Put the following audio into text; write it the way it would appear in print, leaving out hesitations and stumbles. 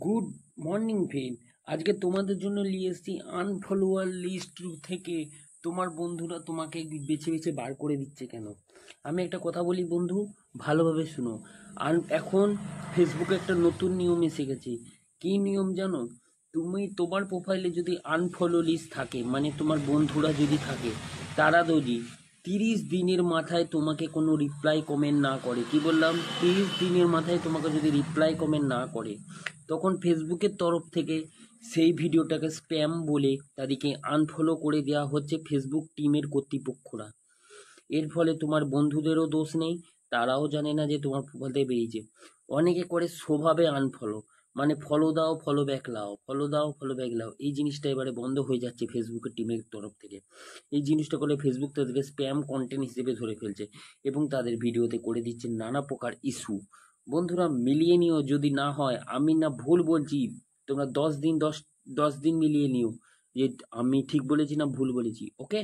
Good morning friend. আজকে তোমাদের জন্য নিয়ে এসেছি আনফলোয়ার লিস্ট থেকে তোমার বন্ধুরা তোমাকে বেছে বেছে বার করে দিচ্ছে কেন। আমি একটা কথা বলি বন্ধু, ভালোভাবে শুনো। এখন ফেসবুকে একটা নতুন নিয়ম এসে গেছে। কী নিয়ম জানো? তুমি তোমার প্রোফাইলে যদি আনফলো লিস্ট থাকে, মানে তোমার বন্ধুরা যদি থাকে, তারা যদি 30 দিনের মাথায় তোমাকে কোনো রিপ্লাই কমেন্ট না করে, কি বললাম, 30 দিনের মাথায় তোমাকে যদি রিপ্লাই কমেন্ট না করে, তখন ফেসবুকের তরফ থেকে সেই ভিডিওটাকে স্প্যাম বলে তাদেরকে আনফলো করে দেওয়া হচ্ছে ফেসবুক টিমের কর্তৃপক্ষরা। এর ফলে তোমার বন্ধুদেরও দোষ নেই, তারাও জানে না যে তোমার প্রোফাইলে বেরিয়েছে। অনেকে করে স্বভাবে আনফলো, মানে ফলো দাও ফলো ব্যাক লাও, ফলো দাও ফলো ব্যাক লাও। এই জিনিসটা এবারে বন্ধ হয়ে যাচ্ছে ফেসবুকের টিমের তরফ থেকে। এই জিনিসটা করলে ফেসবুক তাদেরকে স্প্যাম কন্টেন্ট হিসেবে ধরে ফেলছে এবং তাদের ভিডিওতে করে দিচ্ছে নানা প্রকার ইস্যু। বন্ধুরা মিলিয়ে নিও, যদি না হয়, আমি না ভুল বলছি, তোমরা 10 দিন মিলিয়ে নিও যে আমি ঠিক বলেছি না ভুল বলেছি। ওকে।